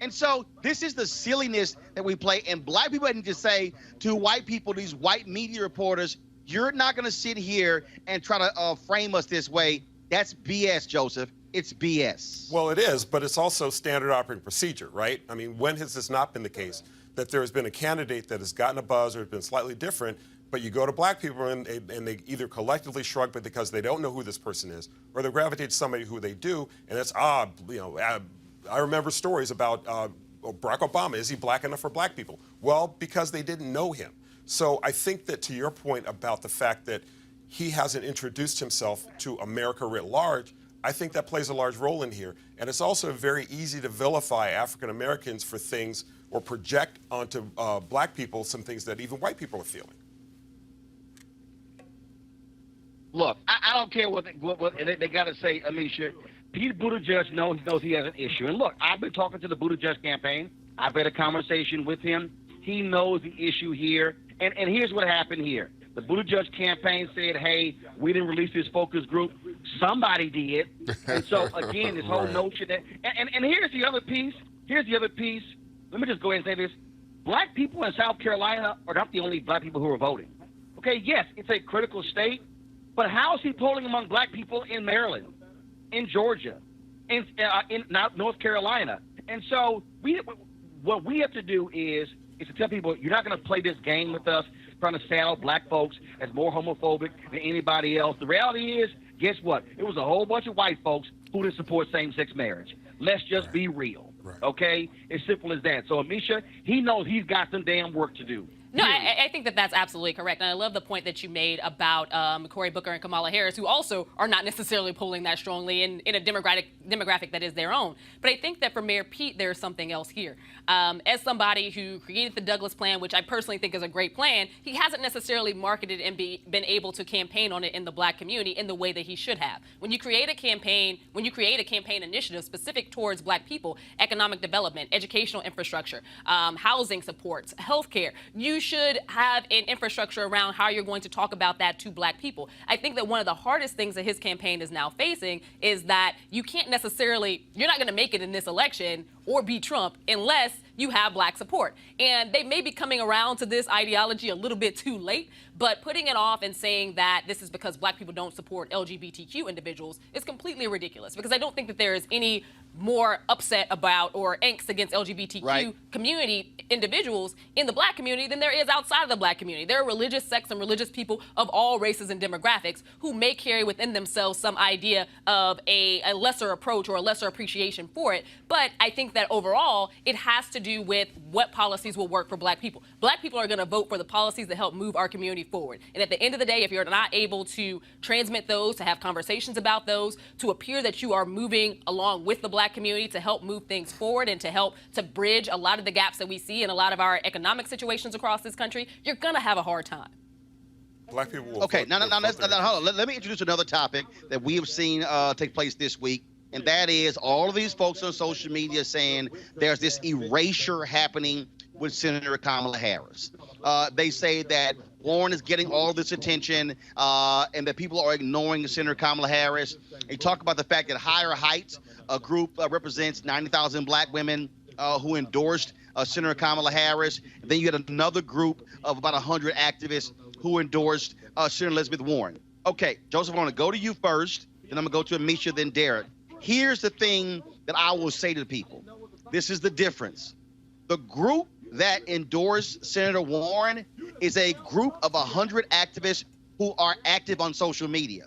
And so this is the silliness that we play. And black people need to say to white people, these white media reporters, you're not going to sit here and try to frame us this way. That's BS, Joseph. It's BS. Well, it is, but it's also standard operating procedure, right? I mean, when has this not been the case? That there has been a candidate that has gotten a buzz or has been slightly different, but you go to black people and they either collectively shrug but because they don't know who this person is, or they gravitate to somebody who they do, and it's, I remember stories about Barack Obama. Is he black enough for black people? Well, because they didn't know him. So I think that to your point about the fact that he hasn't introduced himself to America writ large, I think that plays a large role in here. And it's also very easy to vilify African Americans for things or project onto black people some things that even white people are feeling. Look, I don't care what they got to say, Alicia. Pete Buttigieg knows he has an issue. And look, I've been talking to the Buttigieg campaign. I've had a conversation with him. He knows the issue here. And here's what happened here. The Buttigieg campaign said, hey, we didn't release this focus group. Somebody did. And so, again, this whole notion that – and here's the other piece. here's the other piece. Let me just go ahead and say this. Black people in South Carolina are not the only black people who are voting. Okay, yes, it's a critical state, but how is he polling among black people in Maryland, in Georgia, in North Carolina? And so what we have to do is to tell people, you're not going to play this game with us, trying to saddle black folks as more homophobic than anybody else. The reality is, guess what? It was a whole bunch of white folks who didn't support same-sex marriage. Let's just be real, okay? As simple as that. So, Amisha, he knows he's got some damn work to do. No, I think that that's absolutely correct. And I love the point that you made about Cory Booker and Kamala Harris, who also are not necessarily polling that strongly in a demographic that is their own. But I think that for Mayor Pete, there's something else here. As somebody who created the Douglas plan, which I personally think is a great plan, he hasn't necessarily marketed and been able to campaign on it in the black community in the way that he should have. When you create a campaign initiative specific towards black people, economic development, educational infrastructure, housing supports, healthcare, you should have an infrastructure around how you're going to talk about that to black people. I think that one of the hardest things that his campaign is now facing is that you're not going to make it in this election or beat Trump unless you have black support. And they may be coming around to this ideology a little bit too late, but putting it off and saying that this is because black people don't support LGBTQ individuals is completely ridiculous, because I don't think that there is any more upset about or angst against LGBTQ community individuals in the black community than there is outside of the black community. There are religious sects and religious people of all races and demographics who may carry within themselves some idea of a lesser approach or a lesser appreciation for it. But I think that overall, it has to do with what policies will work for black people. Black people are going to vote for the policies that help move our community forward. And at the end of the day, if you're not able to transmit those, to have conversations about those, to appear that you are moving along with the black community to help move things forward and to help to bridge a lot of the gaps that we see in a lot of our economic situations across this country, you're going to have a hard time. Black people will Okay, now, hold on. Let me introduce another topic that we have seen take place this week, and that is all of these folks on social media saying there's this erasure happening with Senator Kamala Harris. They say that Warren is getting all this attention and that people are ignoring Senator Kamala Harris. They talk about the fact that Higher Heights, a group represents 90,000 black women who endorsed Senator Kamala Harris. And then you had another group of about 100 activists who endorsed Senator Elizabeth Warren. Okay, Joseph, I want to go to you first, then I'm going to go to Amisha, then Derek. Here's the thing that I will say to people. This is the difference. The group that endorsed Senator Warren is a group of 100 activists who are active on social media.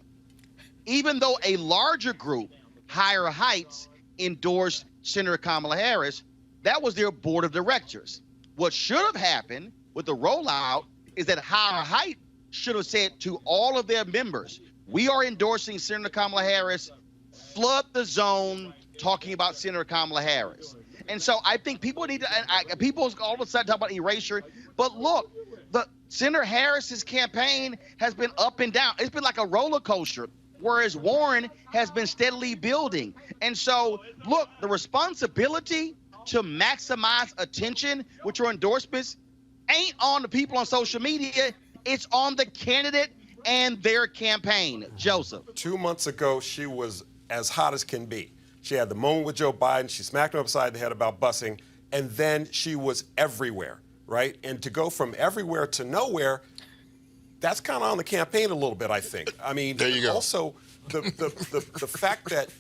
Even though a larger group, Higher Heights, endorsed Senator Kamala Harris, that was their board of directors. What should have happened with the rollout is that Higher Heights should have said to all of their members, we are endorsing Senator Kamala Harris, flood the zone talking about Senator Kamala Harris. And so I think people need to, people all of a sudden talk about erasure, but look, the Senator Harris's campaign has been up and down. It's been like a roller coaster, whereas Warren has been steadily building. And so, look, the responsibility to maximize attention with your endorsements ain't on the people on social media. It's on the candidate and their campaign. Joseph. 2 months ago, she was as hot as can be. She had the moment with Joe Biden. She smacked him upside the head about busing. And then she was everywhere, right? And to go from everywhere to nowhere, that's kind of on the campaign a little bit, I think. I mean, there you go. Also, the fact that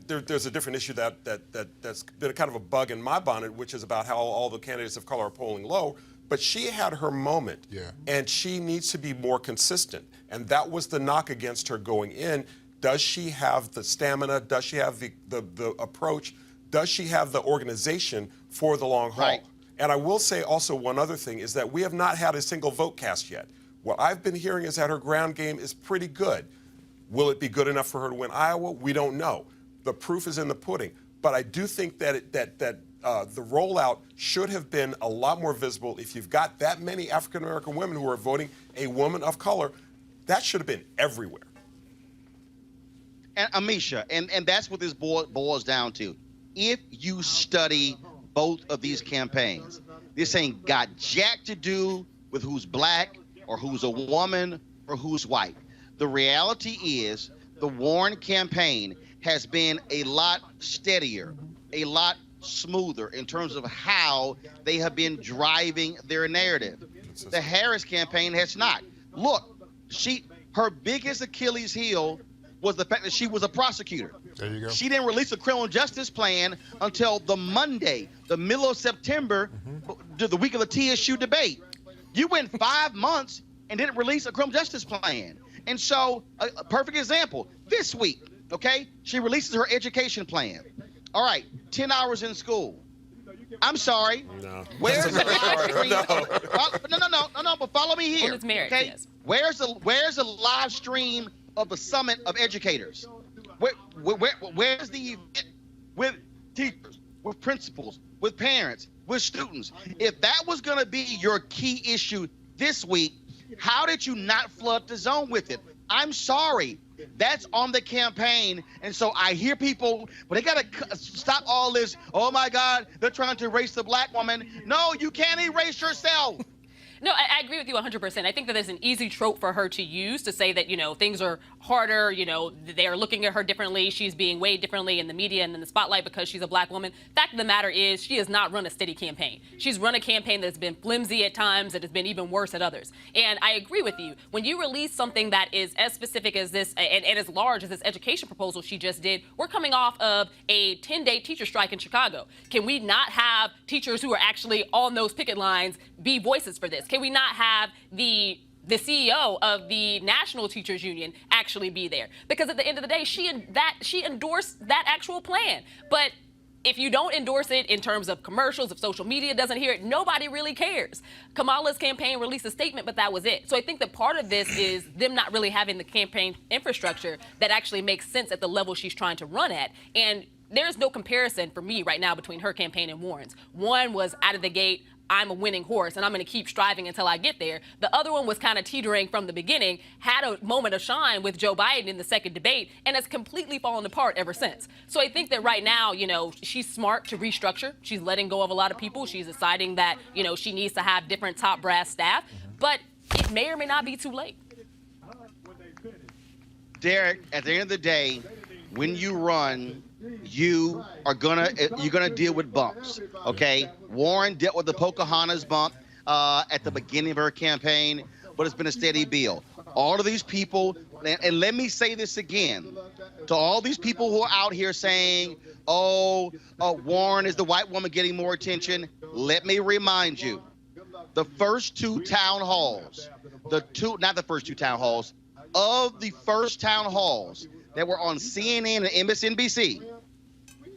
there's a different issue that's been kind of a bug in my bonnet, which is about how all the candidates of color are polling low. But she had her moment, and she needs to be more consistent. And that was the knock against her going in. Does she have the stamina? Does she have the approach? Does she have the organization for the long haul? Right. And I will say also one other thing is that we have not had a single vote cast yet. What I've been hearing is that her ground game is pretty good. Will it be good enough for her to win Iowa? We don't know. The proof is in the pudding. But I do think that the rollout should have been a lot more visible. If you've got that many African-American women who are voting a woman of color, that should have been everywhere. And Amisha, and that's what this boils down to. If you study both of these campaigns, this ain't got jack to do with who's black or who's a woman or who's white. The reality is the Warren campaign has been a lot steadier a lot smoother in terms of how they have been driving their narrative. The Harris campaign has not. Look, her biggest Achilles heel was the fact that she was a prosecutor. There you go. She didn't release a criminal justice plan until the Monday, the middle of September, to the week of the TSU debate. You went 5 months and didn't release a criminal justice plan. And so, a perfect example, this week, okay, she releases her education plan. All right, 10 hours in school. I'm sorry. No. Where's the live stream? No, but follow me here. On its merits, okay? yes. Where's the live stream of the Summit of Educators? Where's the event with teachers, with principals, with parents, with students? If that was going to be your key issue this week, how did you not flood the zone with it? I'm sorry. That's on the campaign. And so I hear people, but they got to stop all this. Oh, my God, they're trying to erase the black woman. No, you can't erase yourself. No, I agree with you 100%. I think that there's an easy trope for her to use to say that, things are harder, they're looking at her differently, she's being weighed differently in the media and in the spotlight because she's a black woman. Fact of the matter is, she has not run a steady campaign. She's run a campaign that's been flimsy at times, that has been even worse at others. And I agree with you. When you release something that is as specific as this and as large as this education proposal she just did, we're coming off of a 10-day teacher strike in Chicago. Can we not have teachers who are actually on those picket lines be voices for this? Can we not have the CEO of the National Teachers Union actually be there? Because at the end of the day, she endorsed that actual plan. But if you don't endorse it in terms of commercials, if social media doesn't hear it, nobody really cares. Kamala's campaign released a statement, but that was it. So I think that part of this is them not really having the campaign infrastructure that actually makes sense at the level she's trying to run at. And there's no comparison for me right now between her campaign and Warren's. One was out of the gate, I'm a winning horse and I'm going to keep striving until I get there. The other one was kind of teetering from the beginning, had a moment of shine with Joe Biden in the second debate, and has completely fallen apart ever since. So I think that right now, she's smart to restructure. She's letting go of a lot of people. She's deciding that, she needs to have different top brass staff, but it may or may not be too late. Derek, at the end of the day, when you run, you're gonna deal with bumps, okay? Warren dealt with the Pocahontas bump at the beginning of her campaign, but it's been a steady build. All of these people, and let me say this again, to all these people who are out here saying, Warren is the white woman getting more attention, let me remind you, the first two town halls, not the first two town halls, of the first town halls that were on CNN and MSNBC,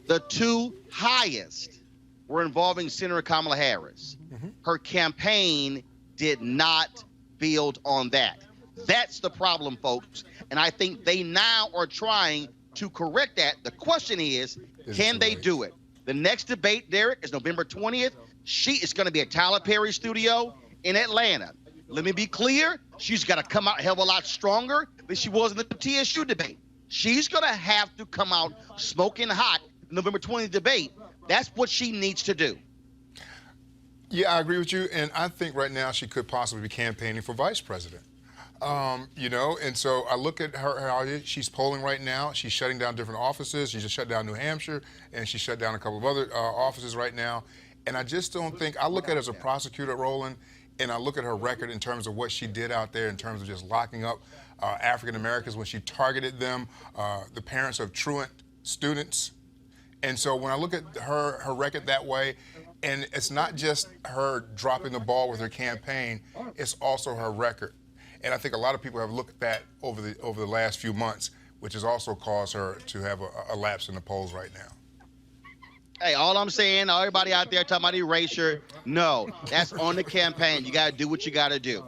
the two highest were involving Senator Kamala Harris. Her campaign did not build on that. That's the problem, folks. And I think they now are trying to correct that. The question is, can they do it? The next debate, Derek, is November 20th. She is going to be at Tyler Perry Studio in Atlanta. Let me be clear. She's got to come out a hell of a lot stronger than she was in the TSU debate. She's going to have to come out smoking hot in November 20th debate. That's what she needs to do. Yeah, I agree with you. And I think right now she could possibly be campaigning for vice president. And so I look at her, she's polling right now. She's shutting down different offices. She just shut down New Hampshire, and she shut down a couple of other offices right now. And I just don't think, I look at her as a prosecutor, Roland, and I look at her record in terms of what she did out there in terms of just locking up African Americans when she targeted them, the parents of truant students. And so when I look at her record that way, and it's not just her dropping the ball with her campaign, it's also her record. And I think a lot of people have looked at that over the last few months, which has also caused her to have a lapse in the polls right now. Hey, all I'm saying, everybody out there talking about erasure, no, that's on the campaign. You got to do what you got to do.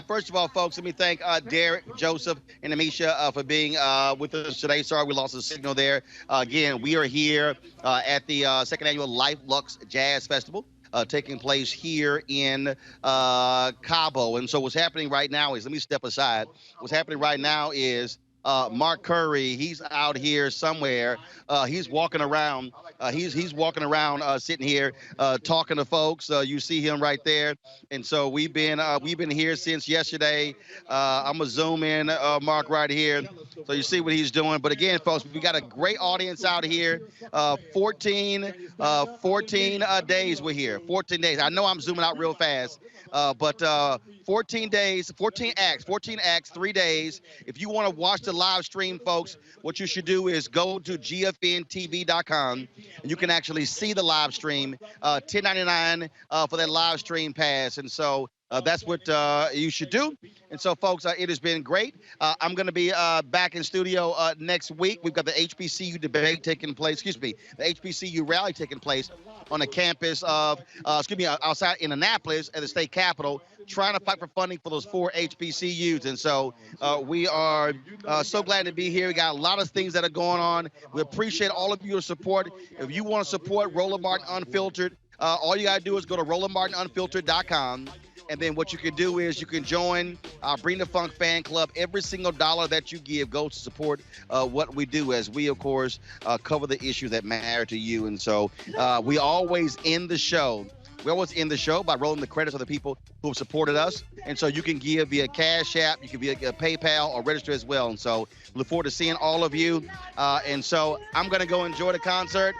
First of all, folks, let me thank Derek, Joseph, and Amisha for being with us today. Sorry we lost the signal there. Again, we are here at the second annual Luxe Jazz Festival taking place here in Cabo. And so what's happening right now is, let me step aside. What's happening right now is Mark Curry, he's out here somewhere. He's walking around. He's walking around, sitting here, talking to folks. You see him right there. And so we've been here since yesterday. I'm gonna zoom in, Mark, right here, so you see what he's doing. But again, folks, we got a great audience out here. 14 days we're here. 14 days. I know I'm zooming out real fast, but 14 days, 14 acts, 3 days. If you want to watch the live stream, folks, what you should do is go to gfntv.com, and you can actually see the live stream. $10.99 for that live stream pass, and so that's what you should do. And so, folks, it has been great. I'm going to be back in studio next week. We've got the HBCU debate taking place, the HBCU rally taking place on the campus of, outside in Annapolis at the state capitol, trying to fight for funding for those 4 HBCUs. And so we are so glad to be here. We got a lot of things that are going on. We appreciate all of your support. If you want to support Roland Martin Unfiltered, all you got to do is go to RolandMartinUnfiltered.com. And then what you can do is you can join our Bring the Funk fan club. Every single dollar that you give goes to support what we do, as we, of course, cover the issues that matter to you. And so we always end the show. We always end the show by rolling the credits of the people who have supported us. And so you can give via Cash App, you can via PayPal, or register as well. And so look forward to seeing all of you. And so I'm going to go enjoy the concert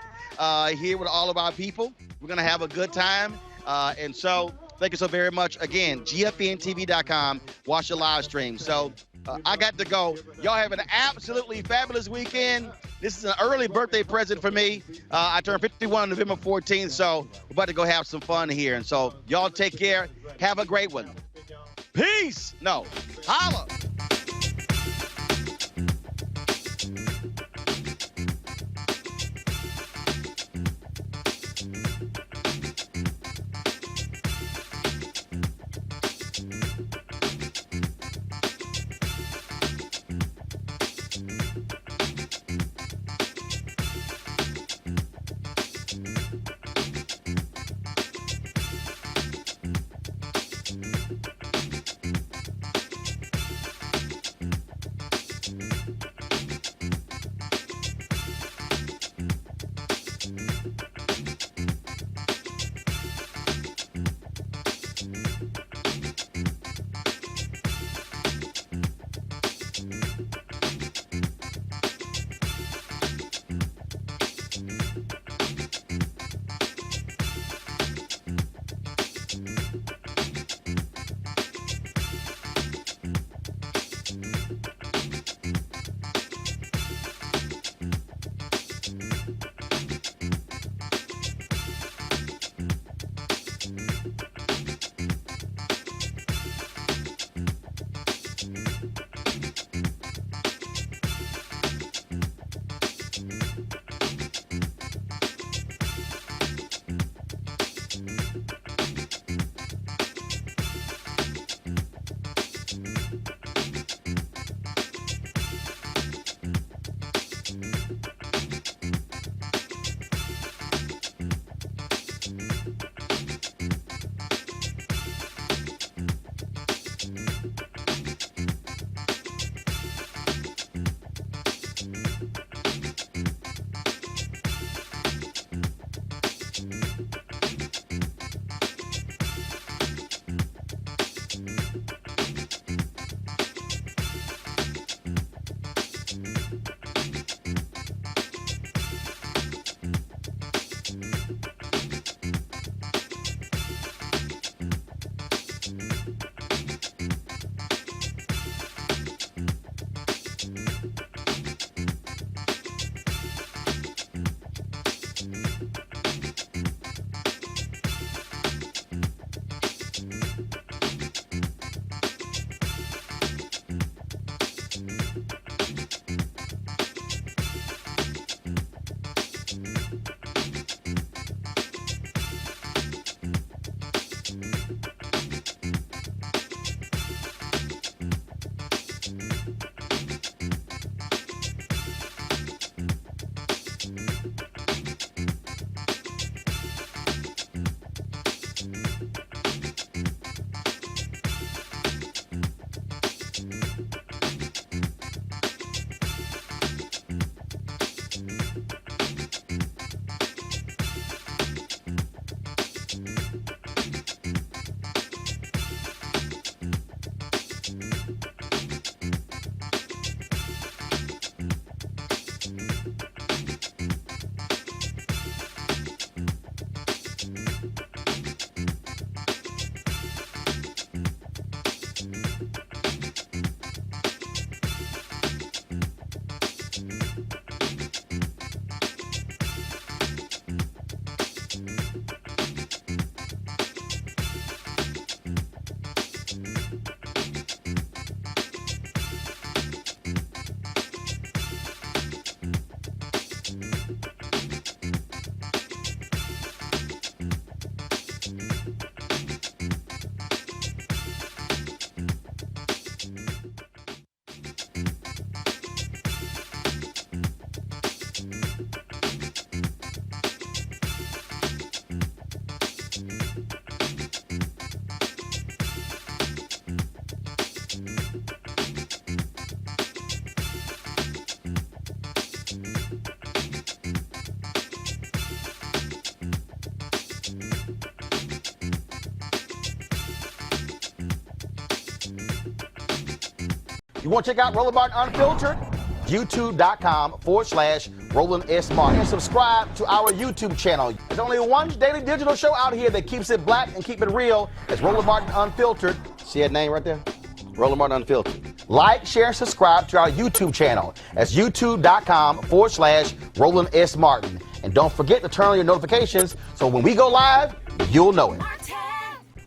here with all of our people. We're going to have a good time. And so thank you so very much. Again, gfntv.com. Watch the live stream. So I got to go. Y'all have an absolutely fabulous weekend. This is an early birthday present for me. I turned 51 on November 14th, so we're about to go have some fun here. And so y'all take care. Have a great one. Peace. No. Holla. You want to check out Roland Martin Unfiltered? YouTube.com/Roland S. Martin. And subscribe to our YouTube channel. There's only one daily digital show out here that keeps it black and keep it real. It's Roland Martin Unfiltered. See that name right there? Roland Martin Unfiltered. Like, share, and subscribe to our YouTube channel. That's YouTube.com/Roland S. Martin. And don't forget to turn on your notifications so when we go live, you'll know it.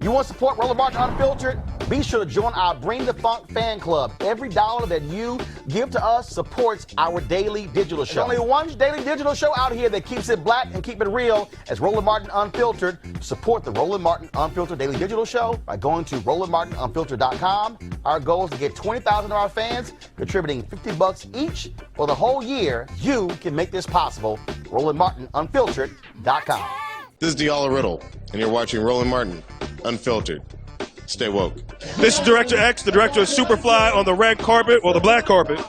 You want to support Roland Martin Unfiltered? Be sure to join our Bring the Funk fan club. Every dollar that you give to us supports our daily digital show. There's only one daily digital show out here that keeps it black and keep it real. It's Roland Martin Unfiltered. Support the Roland Martin Unfiltered daily digital show by going to RolandMartinUnfiltered.com. Our goal is to get 20,000 of our fans contributing $50 each for the whole year. You can make this possible. RolandMartinUnfiltered.com. This is Diala Riddle, and you're watching Roland Martin Unfiltered. Stay woke. This is Director X, the director of Superfly on the red carpet, or the black carpet,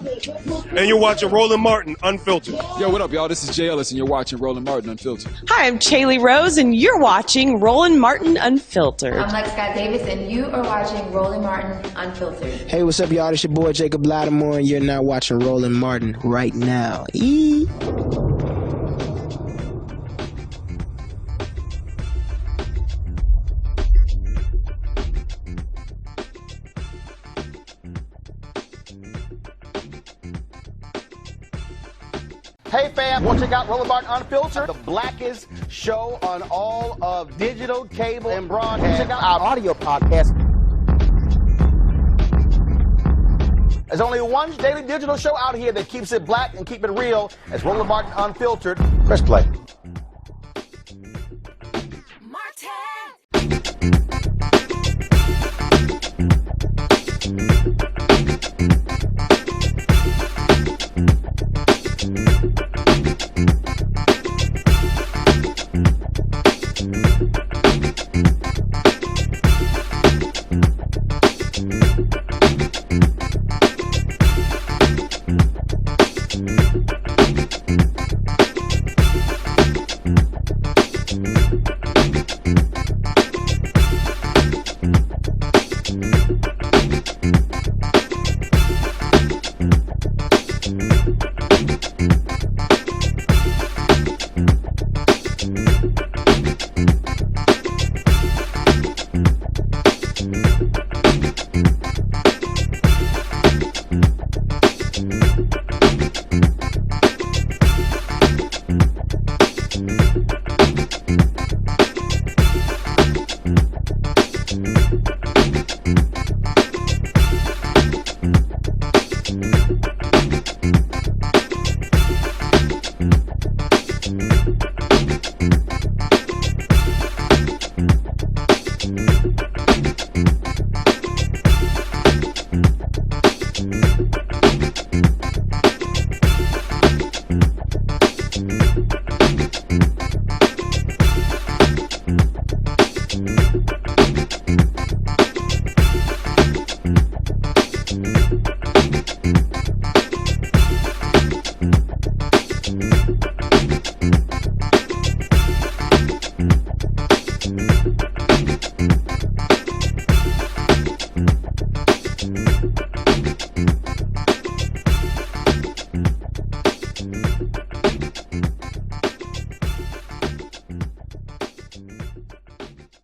and you're watching Roland Martin Unfiltered. Yo, what up, y'all? This is Jay Ellis, and you're watching Roland Martin Unfiltered. Hi, I'm Chaley Rose, and you're watching Roland Martin Unfiltered. I'm Lex Scott Davis, and you are watching Roland Martin Unfiltered. Hey, what's up, y'all? It's your boy Jacob Lattimore, and you're now watching Roland Martin right now. Hey fam, want to check out Roland Martin Unfiltered? The blackest show on all of digital, cable, and broadcast. Check out our audio podcast. There's only one daily digital show out here that keeps it black and keep it real. It's Roland Martin Unfiltered. Press play.